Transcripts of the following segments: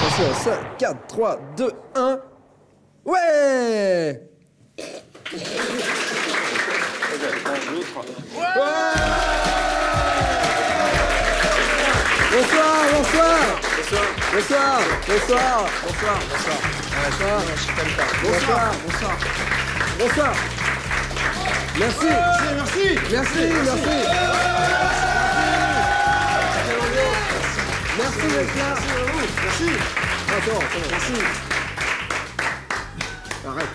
Attention, 5, 4, 3, 2, 1. Ouais. Bonsoir, bonsoir. Bonsoir, bonsoir, bonsoir, bonsoir. Bonsoir, bonsoir. Bonsoir. Merci. Merci, merci, merci. Merci d'être là. Merci. Attends, merci. Arrête.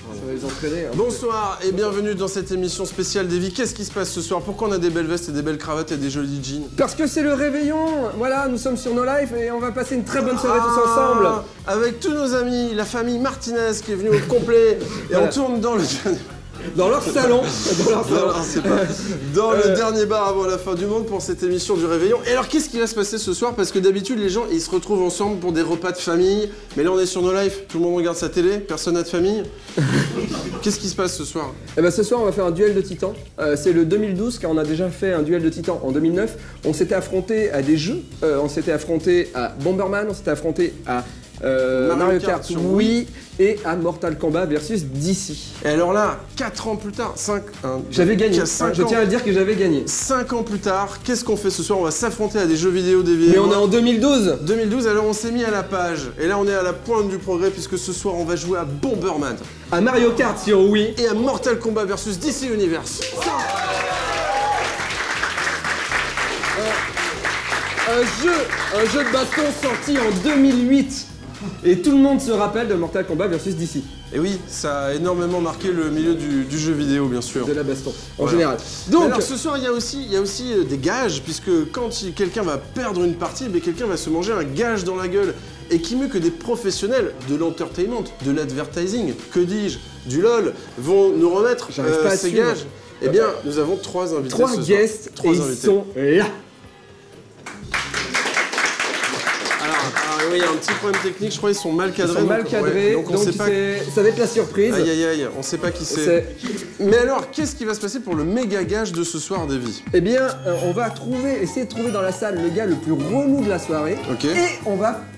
Ça va les entraîner. Bonsoir et bienvenue dans cette émission spéciale d'Evie. Qu'est-ce qui se passe ce soir? Pourquoi on a des belles vestes et des belles cravates et des jolis jeans? Parce que c'est le réveillon. Voilà, nous sommes sur No Life et on va passer une très bonne soirée tous ensemble. Avec tous nos amis, la famille Martinez qui est venue au complet. Et voilà. On tourne dans le... Dans leur salon. Dans le dernier bar avant la fin du monde pour cette émission du réveillon. Et alors qu'est-ce qui va se passer ce soir? Parce que d'habitude les gens ils se retrouvent ensemble pour des repas de famille. Mais là on est sur No Life, tout le monde regarde sa télé, personne n'a de famille. Qu'est-ce qui se passe ce soir? Eh ben ce soir on va faire un duel de titans. C'est le 2012 car on a déjà fait un duel de titans en 2009. On s'était affronté à des jeux. On s'était affronté à Bomberman, on s'était affronté à Mario Kart Wii et à Mortal Kombat versus DC. Et alors là, 4 ans plus tard, 5... J'avais gagné, je tiens à dire que j'avais gagné. 5 ans plus tard, qu'est-ce qu'on fait ce soir? On va s'affronter à des jeux vidéo, des vidéos. Mais on est en 2012. 2012, alors on s'est mis à la page. Et là on est à la pointe du progrès puisque ce soir on va jouer à Bomberman. À Mario Kart sur Wii. Et à Mortal Kombat versus DC Universe. Un jeu de baston sorti en 2008. Et tout le monde se rappelle de Mortal Kombat versus DC. Et oui, ça a énormément marqué le milieu du jeu vidéo, bien sûr. De la baston, en général. Donc, alors, ce soir, il y a aussi des gages, puisque quand quelqu'un va perdre une partie, quelqu'un va se manger un gage dans la gueule. Et qui mieux que des professionnels de l'entertainment, de l'advertising, que dis-je, du LOL, vont nous remettre ces gages. Eh bien, nous avons 3 invités ce soir. 3 guests, et ils sont là. Oui, il y a un petit problème technique, je crois qu'ils sont mal cadrés. Ils sont mal cadrés, donc on sait pas... ça va être la surprise. Aïe aïe aïe, on sait pas qui c'est. Mais alors, qu'est-ce qui va se passer pour le méga gage de ce soir, Davy? Eh bien, on va essayer de trouver dans la salle le gars le plus relou de la soirée. Okay. Et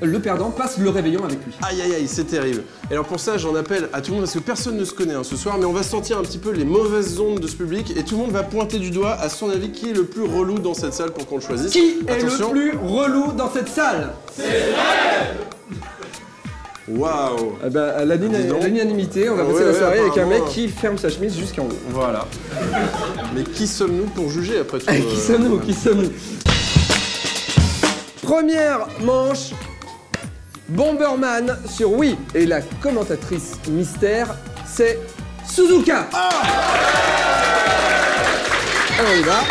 le perdant passe le réveillon avec lui. Aïe aïe aïe, c'est terrible. Et alors pour ça, j'en appelle à tout le monde, parce que personne ne se connaît ce soir, mais on va sentir un petit peu les mauvaises ondes de ce public, et tout le monde va pointer du doigt, à son avis, qui est le plus relou dans cette salle pour qu'on le choisisse. Qui est le plus relou dans cette salle? C'est vrai. Waouh! Eh ben, à l'unanimité, on va passer la soirée avec un mec qui ferme sa chemise jusqu'en haut. Voilà. Mais qui sommes-nous pour juger après tout? Qui sommes-nous? Qui sommes-nous? Première manche, Bomberman sur Wii. Et la commentatrice mystère, c'est Suzuka. Alors on y va.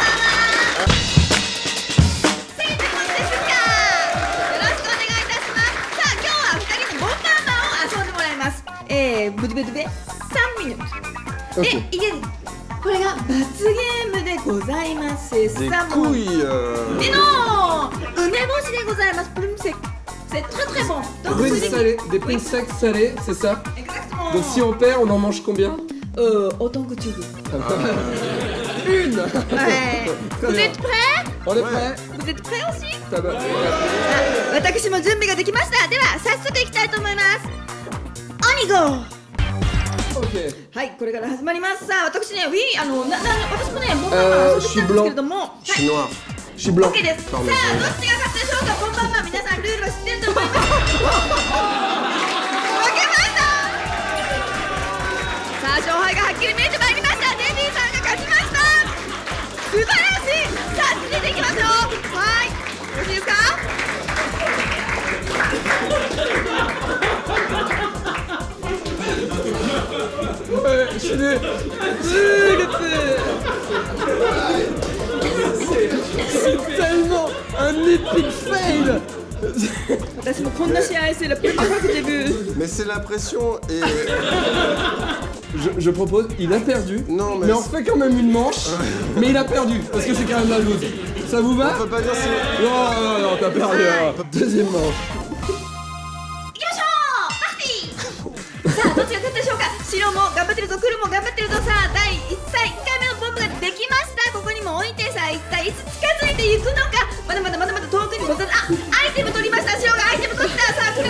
ブデブデ3ミニで、いける。これが罰ゲームでございます。Des couilles. Mais non, 梅干しでございます。プリンセック。C'est très très bon. Des prunes secs salées, c'est ça? Exactement. Donc si on perd, on en mange combien? Autant que tu veux. Une. Ouais. Vous êtes prêts? On est prêts? Vous êtes prêts aussi? 私も準備ができました。では早速いきたいと思います。オニゴ。はい、これから始まります。さあ、私ね、私もね、ボンバーマン遊んできたんですけれども、Je suis noir. Je suis blanc. OK です。さあ、どっちが勝つでしょうか。ボンバーマン、皆さんルールは知ってると思います。負けました。さあ、勝敗がはっきり見えてまいりました。デビーさんが勝ちました。素晴らしい。さあ、続いていきますよ。はい、よろしいですか。Je suis né. C'est tellement un épique fail. 私もこんな試合c'est la première fois que j'ai vu. Mais c'est la pression et... Je propose, il a perdu, non, mais on fait quand même une manche, mais il a perdu, parce que c'est quand même la lose. Ça vous va? On peut pas dire si... Non, t'as perdu. Deuxième manche. 行きましょう。パーティー。さあ、どっちが勝ったでしょうか。白も頑張ってるぞ、黒も頑張ってるぞ。さあ、第1回目のボンブができました。ここにも置いて、さあ、一体いつ近づいていくのか。まだまだ遠くにござる。あ、アイテム取りました。白がアイテム取った。さあ、黒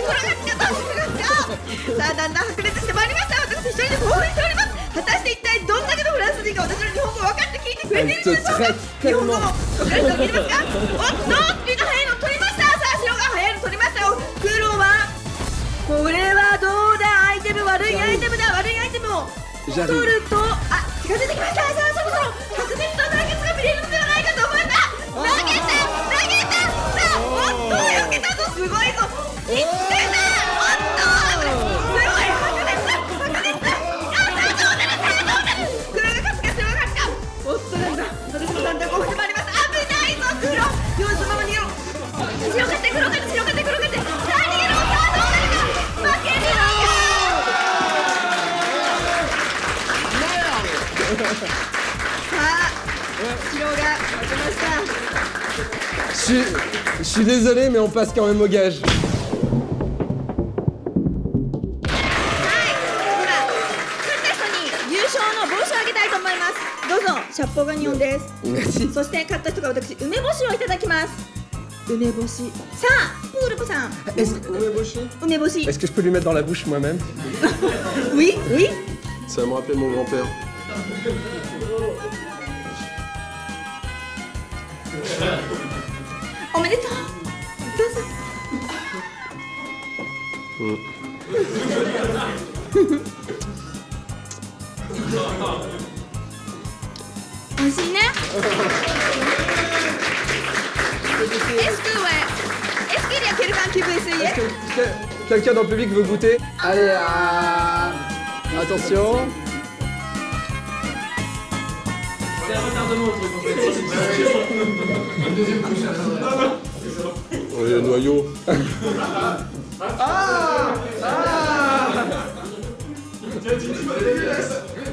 さあだんだん白熱してまいりました。私一人で興奮しております。果たして一体どんだけのフランス人が私の日本語を分かって聞いてくれているんでしょうか。日本語も分かる人いますか。おっとスピード速いの取りました。さあ白が速いの取りましたよ。黒はこれはどうだ。アイテム悪いアイテムだ。悪いアイテムを取ると近づいてきました。さあそろそろ確実な対決が見れるのではないかと思います。投げたさあおっと避けたぞ。すごいぞ。いってた。おっとすごい白熱だ。どうなる黒が勝つか白が勝つか。おっとなんだ私の3.5分でもあります。危ないぞ黒。よしそのまま逃げろ。白勝って黒勝って白勝って黒勝って。さあ逃げろ。さあどうなるか。負けるのか。さあ白が勝ちました。Je suis désolé, mais on passe quand même au gage. どうぞシャッポガニオンです。 Merci. そして買った人が私梅干しをいただきます。梅干し。さあプールポさん梅干し Est-ce que je peux lui mettre dans la bouche moi-même? Oui oui. Ça va me rappeler mon grand-père. On me ditどうぞ。美味しいね。Est-ce qu'il y a quelqu'un qui veut essayer? Est-ce que quelqu'un dans le public veut goûter? Allez, attention. C'est un retardement le truc en fait. Oui, le noyau.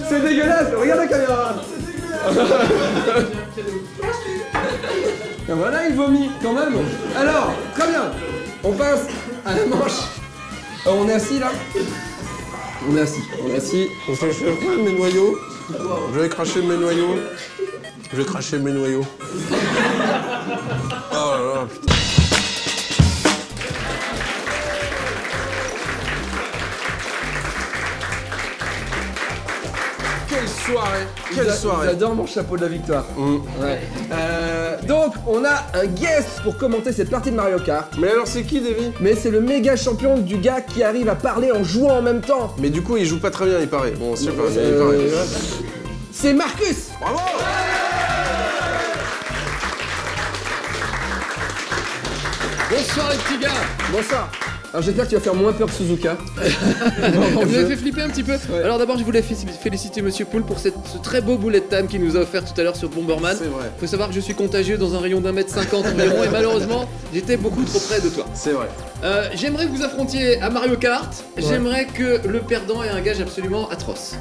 C'est dégueulasse. Regarde la caméra. Voilà, il vomit quand même. Alors, très bien. On passe à la manche. On est assis là. On est assis. On fait mes noyaux. Je vais cracher mes noyaux. Je vais cracher mes noyaux. Oh là là, putain. Quelle soirée! Quelle soirée! J'adore mon chapeau de la victoire. Ouais. Donc, on a un guest pour commenter cette partie de Mario Kart. Mais alors, c'est qui, Davy? Mais c'est le méga champion du gars qui arrive à parler en jouant en même temps. Mais du coup, il joue pas très bien, il paraît. Bon, c'est pas, mais il paraît. C'est Marcus. Bravo! Bonsoir les petits gars. Bonsoir. Alors j'espère que tu vas faire moins peur que Suzuka. Vous m'avez fait flipper un petit peu. Ouais. Alors d'abord je voulais féliciter Monsieur Poul pour ce très beau boulet de time qu'il nous a offert tout à l'heure sur Bomberman. C'est vrai. Faut savoir que je suis contagieux dans un rayon d'1m50 environ et malheureusement j'étais beaucoup trop près de toi. C'est vrai. J'aimerais que vous affrontiez à Mario Kart. Ouais. J'aimerais que le perdant ait un gage absolument atroce.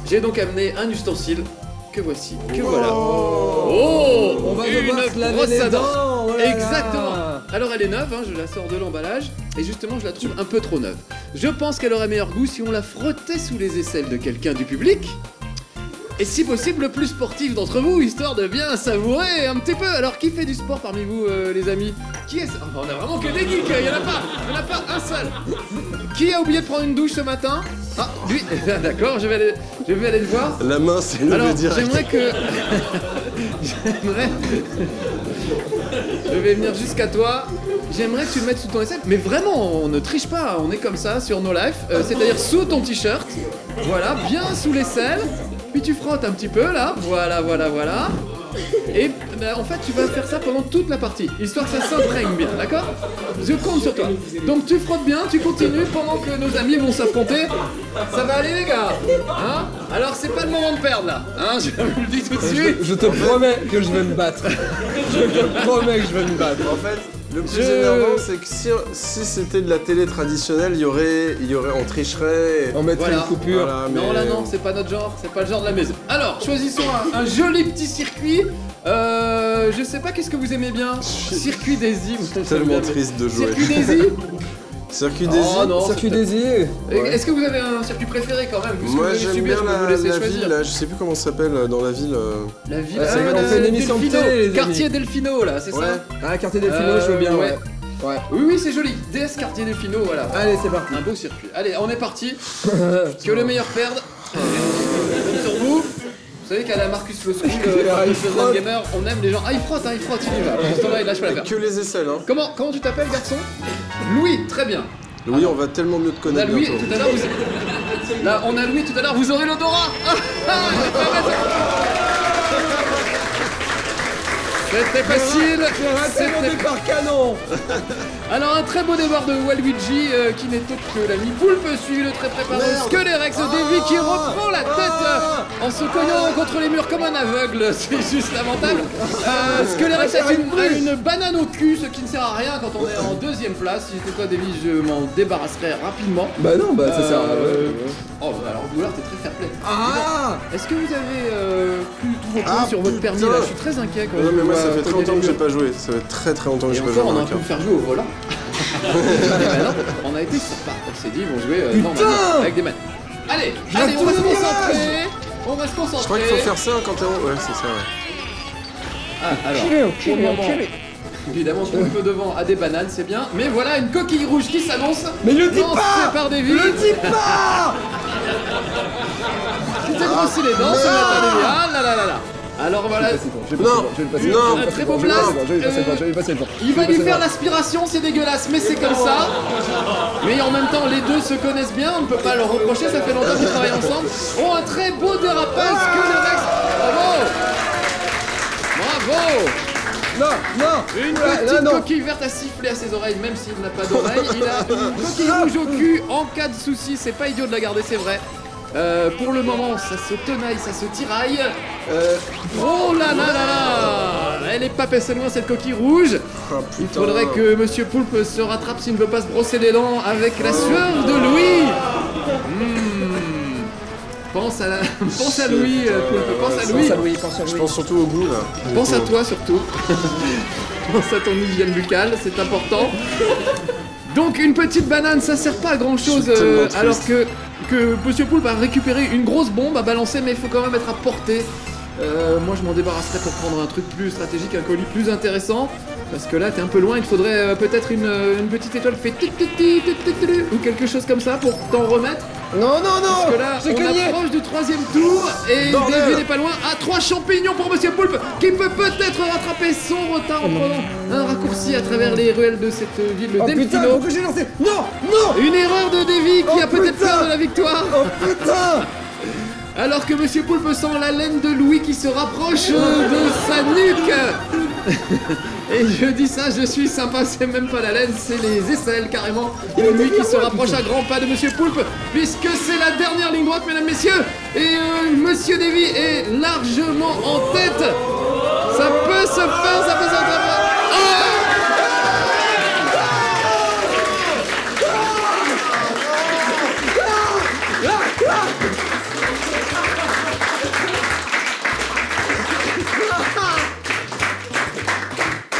J'ai donc amené un ustensile que voici, que voilà. Oh, on va devoir se laver les dents. Voilà. Exactement. Alors elle est neuve, hein, je la sors de l'emballage et justement je la trouve un peu trop neuve. Je pense qu'elle aurait meilleur goût si on la frottait sous les aisselles de quelqu'un du public. Et si possible le plus sportif d'entre vous, histoire de bien savourer un petit peu. Alors qui fait du sport parmi vous les amis? Qui est... Oh, on a vraiment que des geeks, il y en a pas un seul. Qui a oublié de prendre une douche ce matin? Ah, lui, d'accord, je vais aller le voir. La main, c'est le Alors, direct. j'aimerais que... Je vais venir jusqu'à toi. J'aimerais que tu le mettes sous ton aisselle. Mais vraiment, on ne triche pas, on est comme ça sur No Life. C'est-à-dire sous ton t-shirt. Voilà, bien sous l'aisselle. Puis tu frottes un petit peu là. Voilà. Et en fait, tu vas faire ça pendant toute la partie, histoire que ça s'imprègne bien, d'accord? Je compte sur toi. Donc tu frottes bien, tu continues pendant que nos amis vont s'affronter. Ça va aller les gars, hein? Alors c'est pas le moment de perdre là, hein? Je vous le dis tout de suite. Je te promets que je vais me battre. Je te promets que je vais me battre. En fait, le plus énervant, c'est que si c'était de la télé traditionnelle, il y aurait, on tricherait. On mettrait une coupure. Voilà, Non, là non, c'est pas notre genre, c'est pas le genre de la maison. Alors, choisissons un joli petit circuit. Je sais pas, qu'est-ce que vous aimez bien? Circuit Daisy. Tellement triste de jouer. Circuit Daisy. Circuit Daisy. Oh non, Circuit Daisy. Ouais. Est-ce que vous avez un circuit préféré quand même? Moi j'aime bien la ville, là, je sais plus comment ça s'appelle dans la ville. La ville, on fait une émission de télé, les amis. Quartier Delfino là, c'est Ouais. ça? Ah, Quartier Delfino, je veux bien, ouais. Ouais. Oui, c'est joli. DS quartier des finaux, voilà. Allez, c'est parti. Un beau circuit. Allez, on est parti. Que le meilleur perde. Sur vous. Vous savez qu'à la Marcus Floscool, Shonen Gamer, on aime les gens. Ah, il frotte, il y va. Pour ce temps-là, il lâche pas l'affaire. Que les aisselles, hein. Comment tu t'appelles, garçon? Louis, très bien. Louis, on va tellement mieux te On a connaître Louis bientôt. tout à l'heure, Là, on a Louis tout à l'heure, vous aurez l'odorat. C'était facile. C'était par canon. Alors un très beau départ de Waluigi qui n'est autre que l'ami Poulpe, suivi de très préparé Skelerex Davy qui reprend la tête en se cognant contre les murs comme un aveugle, c'est juste lamentable. Skelerex a une banane au cul, ce qui ne sert à rien quand on est en deuxième place. Si c'était toi Davy, je m'en débarrasserais rapidement. Bah non, bah ça sert à Oh bah alors Boulard, t'es très fair play. Ah. Est-ce que vous avez plus tous vos points sur votre permis putain. là? Je suis très inquiet quand Non, mais moi, ça fait coder très longtemps les que j'ai murs. pas joué. Ça fait très longtemps que Et j'ai pas joué à encore, on a un Mario peu Kart. faire jouer au volant. Et maintenant, on a été sympa. On s'est dit, ils vont jouer normalement avec des manettes. Allez, on va se concentrer. On va se concentrer. Je crois qu'il faut faire ça quand t'es en... Ouais, c'est ça, ouais. Alors, pour le moment, évidemment, tout le peu devant a des bananes, c'est bien. Mais voilà une coquille rouge qui s'annonce. Mais le dis lancée pas. par Davy. Le dis pas. Qui s'est grossi les dents, se met à Davy. Ah là là là là. Alors voilà. Je vais le passer. Non. Un très beau blast. Je vais le passer le temps. Il va lui faire l'aspiration, c'est dégueulasse, mais c'est comme ça. Mais en même temps, les deux se connaissent bien, on ne peut pas leur reprocher, ça fait longtemps qu'ils travaillent ensemble. Oh, un très beau dérapage que le Rex. Bravo. Non. Une petite coquille verte à siffler à ses oreilles, même s'il n'a pas d'oreilles. Il a une coquille rouge au cul en cas de souci, c'est pas idiot de la garder, c'est vrai. Pour le moment, ça se tenaille, ça se tiraille. Oh là là là là. Elle est pas passée loin cette coquille rouge. Il faudrait que Monsieur Poulpe se rattrape s'il ne veut pas se brosser les dents avec la sueur de Louis. Pense à Louis, Poulpe, pense à Louis. Je pense surtout au goût, là. Pense à toi surtout. Pense à ton hygiène buccale, c'est important. Donc une petite banane, ça sert pas à grand chose alors que Monsieur Poulpe a récupéré une grosse bombe à balancer, mais il faut quand même être à portée. Moi je m'en débarrasserais pour prendre un truc plus stratégique, un colis plus intéressant. Parce que là t'es un peu loin, il te faudrait peut-être une petite étoile qui fait tic tic tic tic tic tic ou quelque chose comme ça pour t'en remettre. Non. Parce que là, on approche du troisième tour et Davy n'est pas loin. À 3 champignons pour Monsieur Poulpe qui peut peut-être rattraper son retard en prenant un raccourci à travers les ruelles de cette ville de Putain, Delphino. pourquoi j'ai lancé? Non. Une erreur de Davy qui a peut-être putain. peur de la victoire. Oh putain. Alors que Monsieur Poulpe sent la laine de Louis qui se rapproche de sa nuque. Et je dis ça, je suis sympa, c'est même pas la laine, c'est les aisselles carrément de Louis qui se rapproche à grands pas de Monsieur Poulpe, puisque c'est la dernière ligne droite, mesdames, messieurs. Et Monsieur Davy est largement en tête. Ça peut se faire, ça peut se faire.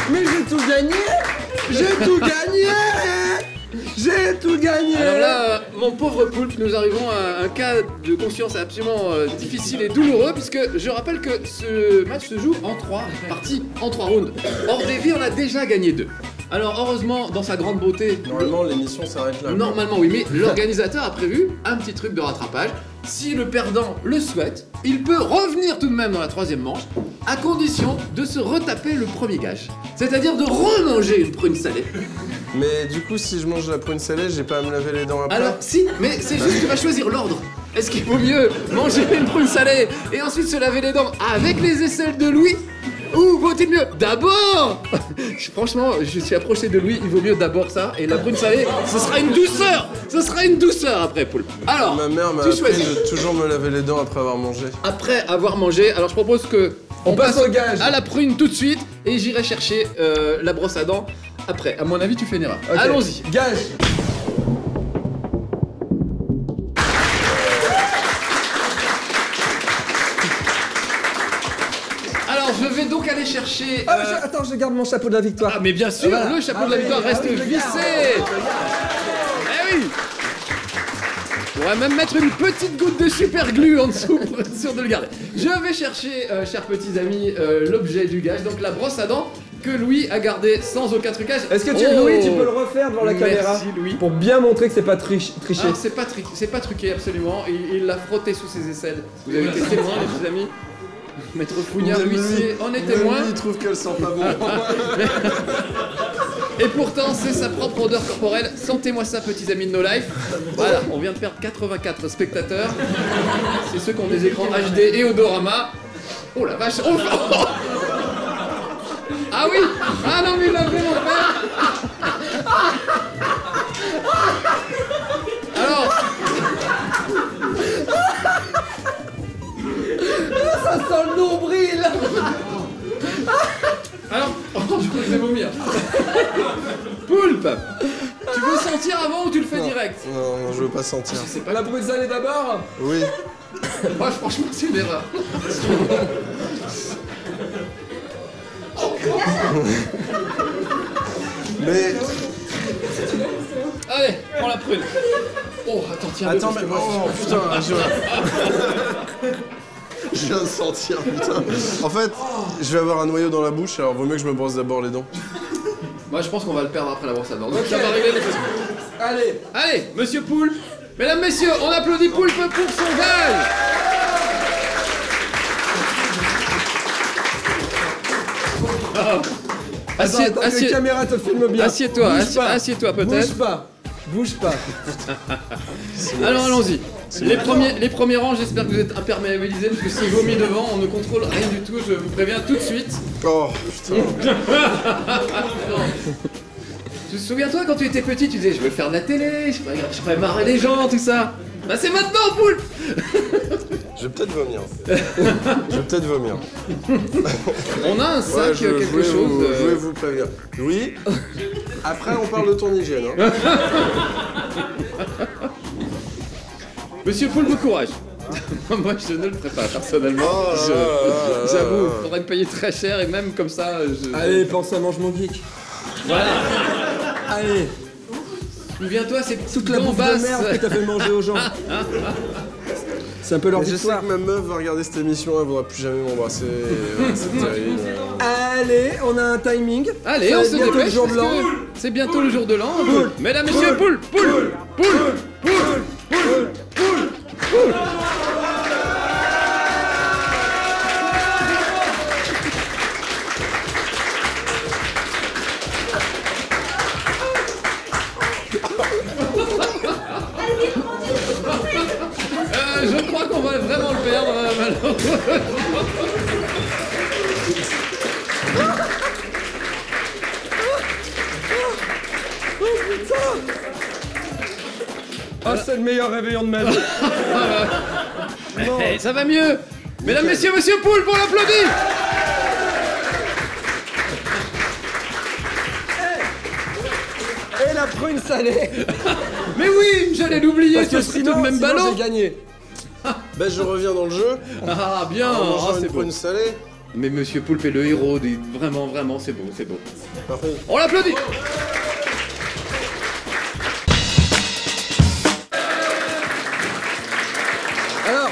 Mais j'ai tout gagné. J'ai tout gagné. J'ai tout gagné. Alors là, mon pauvre Poulpe, nous arrivons à un cas de conscience absolument difficile et douloureux, puisque je rappelle que ce match se joue en 3 parties, en 3 rounds. Or, Davy en a déjà gagné 2. Alors heureusement, dans sa grande beauté, Normalement, l'émission s'arrête là. normalement oui, mais l'organisateur a prévu un petit truc de rattrapage. Si le perdant le souhaite, il peut revenir tout de même dans la 3e manche, à condition de se retaper le premier gage. C'est-à-dire de remanger une prune salée. Mais du coup, si je mange la prune salée, j'ai pas à me laver les dents après. Alors si, mais c'est juste que tu vas choisir l'ordre. Est-ce qu'il vaut mieux manger une prune salée et ensuite se laver les dents avec les aisselles de Louis? Ou vaut-il mieux d'abord? Franchement, je suis approché de Louis, il vaut mieux d'abord ça, et la prune salée, ce sera une douceur. Ce sera une douceur après, Poulpe. Alors, Ma mère m'a tu appris choisis. de toujours me laver les dents après avoir mangé. Après avoir mangé, alors je propose que on passe au gage. à la prune tout de suite, et j'irai chercher la brosse à dents après. À mon avis, tu fais une erreur. Ok. Allons-y. Gage. Alors, je vais donc aller chercher... Attends, je garde mon chapeau de la victoire. Ah mais bien sûr, Voilà. le chapeau de la oui, victoire reste je le garde. vissé. Eh oui. On va même mettre une petite goutte de super glue en dessous pour être sûr de le garder. Je vais chercher, chers petits amis, l'objet du gage, donc la brosse à dents. que Louis a gardé sans aucun trucage. Est-ce que Louis, tu peux le refaire devant la caméra? Merci Louis. Pour bien montrer que c'est pas triché. Ah, c'est pas truqué absolument. Il l'a frotté sous ses aisselles. Vous avez été témoin, les petits amis. Maître Fougnard, l'huissier, en est témoin. Lui, il trouve qu'elle sent pas bon. Et pourtant, c'est sa propre odeur corporelle. Sentez-moi ça, petits amis de No Life. Voilà, on vient de perdre 84 spectateurs. C'est ceux qui ont des écrans HD et Odorama. Oh la vache, oh, oh. Ah oui. Ah non, mais il l'a vraiment fait. Alors... Ça sent le nombril. Alors, oh, je vais vomir. Poulpe, tu veux sentir avant ou tu le fais direct? Non, je veux pas sentir. C'est pas La brute salée d'abord. Oui. Moi, franchement, c'est une erreur. Mais... Allez, prends la prune. Oh, attends, tiens. Attends, mais... Oh, putain, je viens de sentir, putain. En fait, je vais avoir un noyau dans la bouche, alors vaut mieux que je me brosse d'abord les dents. Moi, je pense qu'on va le perdre après la brosse à dents. Donc, ça va régler les choses. Allez. Allez, monsieur Poulpe. Mesdames, messieurs, on applaudit Poulpe pour son gage. Attends, que la caméra te filme bien. Assieds-toi, assieds-toi peut-être. Bouge pas. Alors allons-y. Les premiers rangs, j'espère que vous êtes imperméabilisés parce que si vomi devant, on ne contrôle rien du tout, je vous préviens tout de suite. Oh, putain. Souviens-toi quand tu étais petit, tu disais je veux faire de la télé, je ferais marrer les gens, tout ça. Bah c'est maintenant, Poulpe. Je vais peut-être vomir. On a un sac, quelque chose. Je vais vous prévenir. Louis, après on parle de ton hygiène. Hein. Monsieur Poulpe, courage. Moi je ne le ferai pas personnellement. J'avoue, faudrait me payer très cher et même comme ça. Allez, pense à Mange mon geek. Voilà. Allez. Souviens-toi, c'est toute la bouffe de merde que t'as fait manger aux gens. C'est un peu leur victoire. Je sais que ma meuf va regarder cette émission, elle voudra plus jamais m'embrasser. C'est terrible. Allez, on a un timing. Allez, on se dépêche. C'est bientôt le jour de l'an. Mesdames, messieurs, Poulpe. Je crois qu'on va vraiment le perdre, malheureusement. Oh putain! Oh, c'est le meilleur réveillon de ma vie. Hey, ça va mieux. Mesdames, messieurs, monsieur Poulpe, on l'applaudit. Et la prune salée. Mais oui, j'allais l'oublier, parce que ce serait tout le même ballon. J'ai gagné. Ben je reviens dans le jeu. Ah bien, c'est prune salée. Mais monsieur Poulpe est le héros, vraiment, vraiment, c'est beau, c'est beau. Parfait. On l'applaudit. Alors,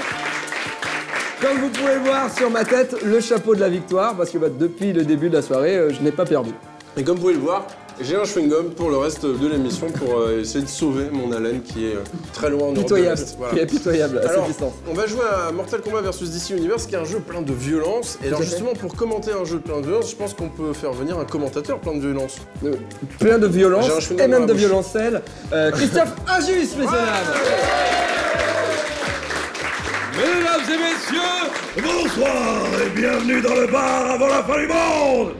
comme vous pouvez voir sur ma tête, le chapeau de la victoire, parce que depuis le début de la soirée, je n'ai pas perdu. Et comme vous pouvez le voir, j'ai un chewing-gum pour le reste de l'émission pour essayer de sauver mon haleine qui est très loin en pitoyable. Voilà. Qui est pitoyable à cette distance. On va jouer à Mortal Kombat vs DC Universe, qui est un jeu plein de violence. Et alors justement, pour commenter un jeu plein de violence, je pense qu'on peut faire venir un commentateur plein de violence. Plein de violence et même de violencelle. Christophe Injus, messieurs dames. Mesdames et messieurs, bonsoir et bienvenue dans le bar avant la fin du monde.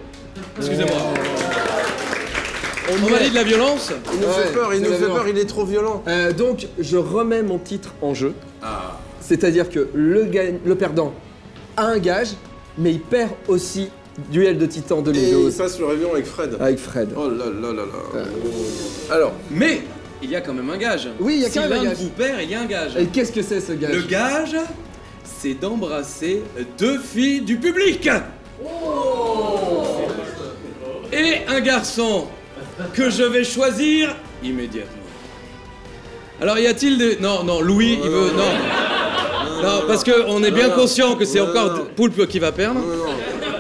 Excusez-moi. On valide la violence. Il nous fait peur, il est trop violent. Donc, je remets mon titre en jeu. C'est-à-dire que le perdant a un gage, mais il perd aussi Duel de Titans 2012. Et il passe le réveillon avec Fred. Avec Fred. Oh là là là là. Alors. Mais il y a quand même un gage. Oui, il y a quand même un gage. Si l'un vous perd, il y a un gage. Et qu'est-ce que c'est ce gage? Le gage, c'est d'embrasser 2 filles du public. Et un garçon que je vais choisir immédiatement. Alors y a-t-il des... Non, Louis, il veut... Non, parce qu'on est bien conscient que c'est encore Poulpe qui va perdre.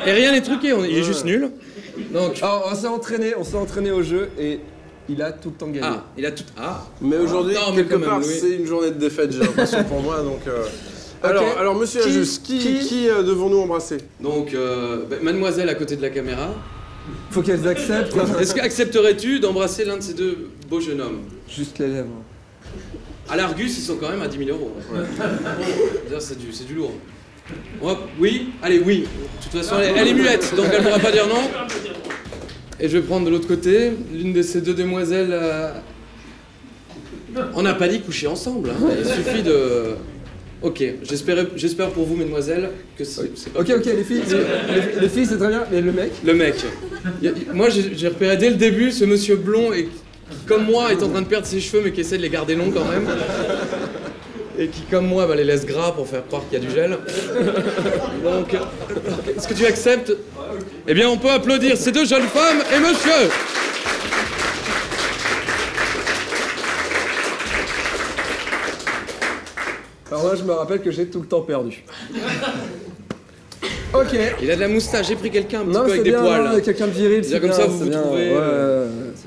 Et rien n'est truqué, il est juste nul. Donc, Alors, on s'est entraîné au jeu et il a tout le temps gagné. il a tout. Ah, Mais aujourd'hui, Non, mais quelque quand même, part, Louis. c'est une journée de défaite, j'ai l'impression pour moi, donc... Alors, monsieur Qui- Ajus, qui devons-nous embrasser? donc, mademoiselle à côté de la caméra. Faut qu'elles acceptent. Est-ce qu'accepterais-tu d'embrasser l'un de ces deux beaux jeunes hommes? Juste les lèvres. À l'Argus, ils sont quand même à 10 000 euros. Ouais. C'est du lourd. Oui? Allez, oui. De toute façon, elle est muette, donc elle ne pourra pas dire non. Et je vais prendre de l'autre côté, l'une de ces deux demoiselles... On n'a pas dit coucher ensemble, hein. Il suffit de... Ok, j'espère pour vous, mesdemoiselles, que c'est pas... Ok, les filles c'est très bien, mais le mec. Le mec. Moi, j'ai repéré dès le début ce monsieur blond et qui, comme moi, est en train de perdre ses cheveux mais qui essaie de les garder longs quand même. Et qui, comme moi, les laisse gras pour faire croire qu'il y a du gel. Donc, est-ce que tu acceptes? Eh bien, on peut applaudir ces deux jeunes femmes et monsieur. Alors là, je me rappelle que j'ai tout le temps perdu. Ok. Il a de la moustache, j'ai pris quelqu'un un petit Non, peu c'est avec des bien, poils. non, quelqu'un de viril, C'est c'est comme bien, ça, vous c'est vous bien. trouvez, Ouais,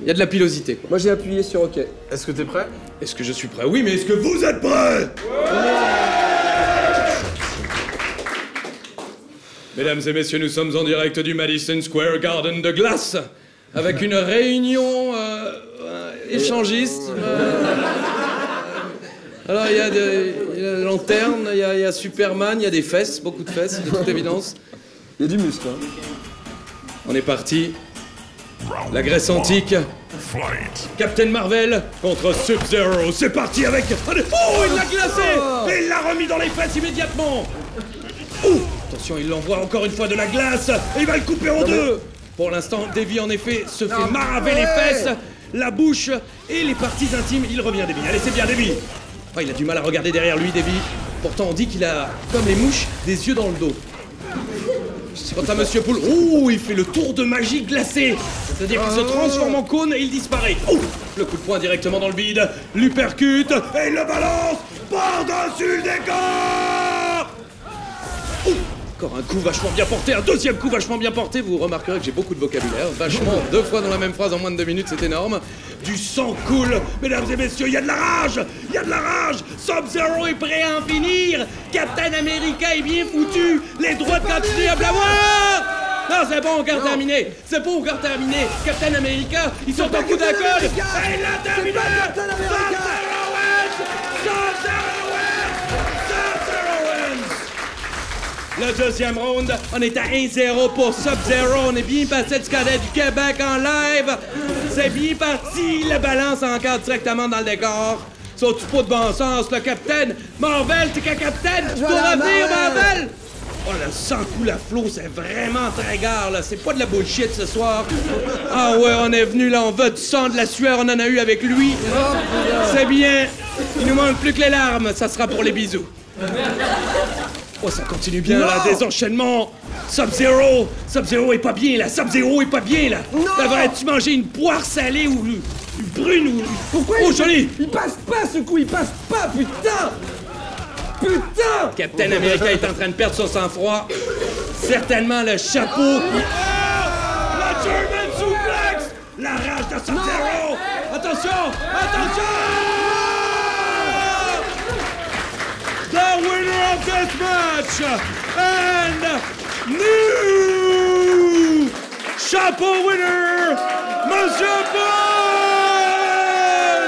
Il y a de la pilosité, quoi. Moi, j'ai appuyé sur OK. Est-ce que t'es prêt? Est-ce que je suis prêt? Oui, mais est-ce que vous êtes prêts? Mesdames et messieurs, nous sommes en direct du Madison Square Garden de glace, avec une réunion échangiste. Alors, il y a des lanternes, il y a Superman, il y a des fesses, beaucoup de fesses, de toute évidence. Il y a du muscle, hein. On est parti. La Grèce antique. Captain Marvel contre Sub-Zero. C'est parti avec... Oh, il l'a glacé. Et il l'a remis dans les fesses immédiatement. Ouh, attention, il l'envoie encore une fois de la glace. Et il va le couper en deux. Pour l'instant, Davy, en effet, se fait maraver les fesses, la bouche et les parties intimes. Il revient, Davy. Allez, c'est bien, Davy. Oh, il a du mal à regarder derrière lui, Davy. Pourtant, on dit qu'il a, comme les mouches, des yeux dans le dos. Quant à Monsieur Poule, il fait le tour de magie glacée. C'est-à-dire qu'il se transforme en cône et il disparaît. Le coup de poing directement dans le bide, l'uppercut et il le balance par-dessus le décor. Encore un coup vachement bien porté, un deuxième coup vachement bien porté. Vous remarquerez que j'ai beaucoup de vocabulaire. Vachement, 2 fois dans la même phrase en moins de 2 minutes, c'est énorme. Du sang coule, mesdames et messieurs, il y a de la rage. Il y a de la rage. Sub-Zero est prêt à en finir. Captain America est bien foutu. Les droits de continuer à blavoir. Non, c'est bon, encore terminé. C'est bon, encore terminé. Captain America, ils sont en coup d'accord. Et il a terminé. Le deuxième round, on est à 1-0 pour Sub-Zero. On est bien passé du cadet du Québec en live. C'est bien parti. Le balance encore directement dans le décor. Saute-tu pas de bon sens, le capitaine? Marvel, t'es qu'un capitaine? Tu peux revenir, Marvel? Oh, le sang coule à flot, c'est vraiment très gare, là. C'est pas de la bullshit ce soir. Ah ouais, on est venu là, on veut du sang, de la sueur, on en a eu avec lui. C'est bien. Il nous manque plus que les larmes, ça sera pour les bisous. Oh, ça continue bien, là, des enchaînements. Sub-Zero est pas bien, là. Sub-Zero est pas bien, là. Devrais-tu manger une poire salée ou une brune ou... Pourquoi joli. Il passe pas ce coup, il passe pas, putain. Putain. Captain America est en train de perdre son sang-froid. Certainement le chapeau. La German suplex. La rage de Sub-Zero. Attention. The winner of this match and new chapeau winner, Monsieur Paul!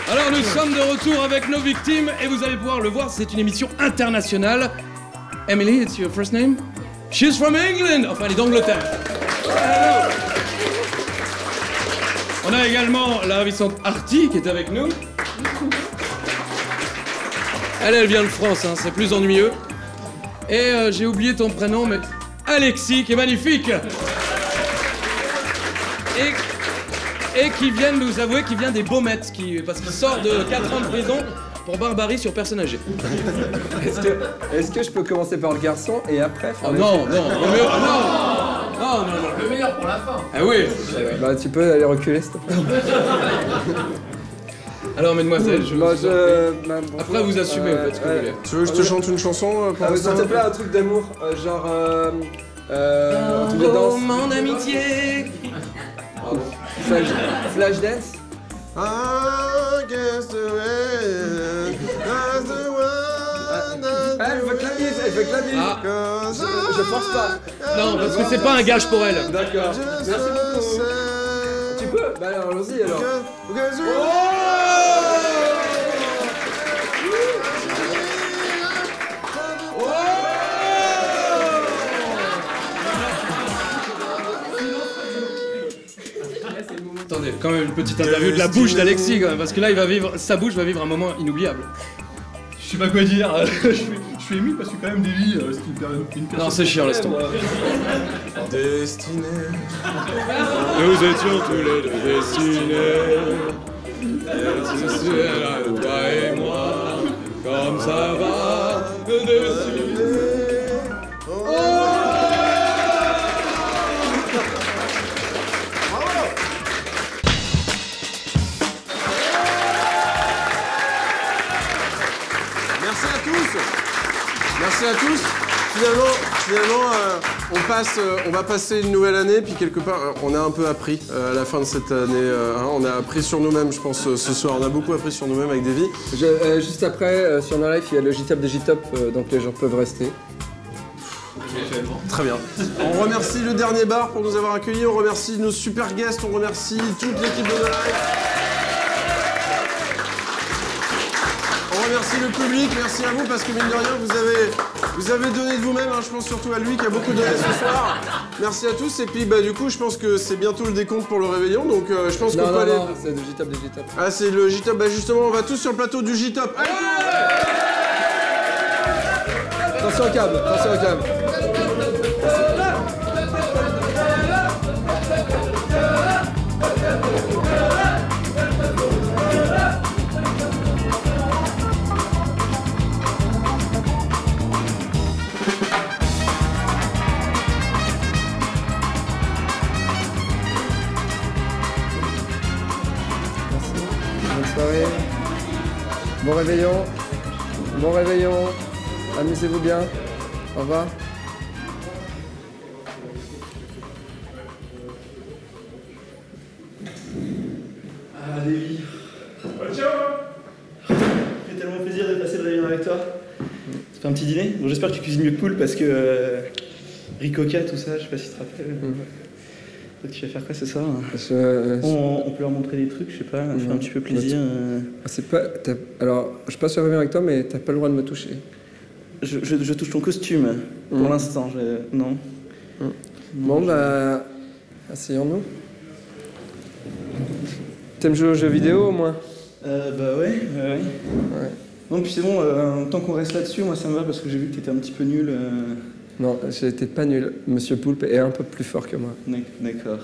Alors nous sommes de retour avec nos victimes et vous allez pouvoir le voir, c'est une émission internationale. Emily, it's your first name? She's from England! Enfin, elle est d'Angleterre. On a également la ravissante Artie qui est avec nous. Elle vient de France, hein, c'est plus ennuyeux. Et j'ai oublié ton prénom, mais Alexis, qui est magnifique. Et qui vient de nous avouer qu'il vient des Baumettes, parce qu'il sort de 4 ans de prison pour barbarie sur personne âgée. Est-ce que je peux commencer par le garçon et après faire Oh non, non, le meilleur... Non, le meilleur pour la fin. Ah oui. Bah tu peux aller reculer s'il te plaît. Alors mesdemoiselles, je Bah, vous en prie. Après vous assumez en fait ce que vous voulez. Tu veux que je te chante une chanson pour Ah, l'instant s'il te plaît, un truc d'amour, genre un truc de danse. Roman d'amitié. Flash dance. I guess the way that's the one that Elle veut clavier, elle veut clavier. Ah. Je force pas. Non, parce que c'est pas un gage pour elle. D'accord. Merci beaucoup. Tu peux. Bah alors allons-y alors. Attendez, quand même une petite interview de la bouche d'Alexis quand même, parce que là il va vivre, sa bouche va vivre un moment inoubliable. Je sais pas quoi dire, je suis ému parce que quand même Davy, c'est une personne... Non, c'est chiant, laisse tomber. Destiné. Nous étions tous les deux destinés. Toi et moi, comme ça va, le destiné. Merci à tous. Finalement, on va passer une nouvelle année, puis quelque part, on a un peu appris à la fin de cette année. On a appris sur nous-mêmes, je pense, ce soir. On a beaucoup appris sur nous-mêmes avec Davy. Juste après, sur No Life, il y a le J-Top des J-Top, donc les gens peuvent rester. Très bien. On remercie le dernier bar pour nous avoir accueillis. On remercie nos super guests. On remercie toute l'équipe de No Life. On remercie le public, merci à vous parce que mine de rien vous avez donné de vous-même, je pense surtout à lui qui a beaucoup donné ce soir. Merci à tous et puis bah du coup je pense que c'est bientôt le décompte pour le réveillon donc je pense qu'on peut aller... Non, c'est le J-Top des J-Top. Ah c'est le J-Top, bah justement on va tous sur le plateau du J-Top. Allez, Attention au câble, attention au câble. Bon réveillon, bon réveillon, amusez-vous bien, au revoir. Ah, Davy. Ça fait tellement plaisir de passer le réveillon avec toi. Ça fait un petit dîner. Bon, j'espère que tu cuisines mieux que Poul parce que Ricoca, tout ça, je sais pas si tu te rappelles. Donc, tu vas faire quoi ce soir on peut leur montrer des trucs, je sais pas, faire un petit peu plaisir. C'est pas. Alors, je suis pas sur réveillon avec toi, mais t'as pas le droit de me toucher. Je touche ton costume pour l'instant. Non. Bon, bah. Asseyons-nous. T'aimes jouer aux jeux vidéo au moins? Bah ouais. Non, puis c'est bon, tant qu'on reste là-dessus, moi ça me va parce que j'ai vu que t'étais un petit peu nul. Non, j'étais pas nul. Monsieur Poulpe est un peu plus fort que moi. D'accord.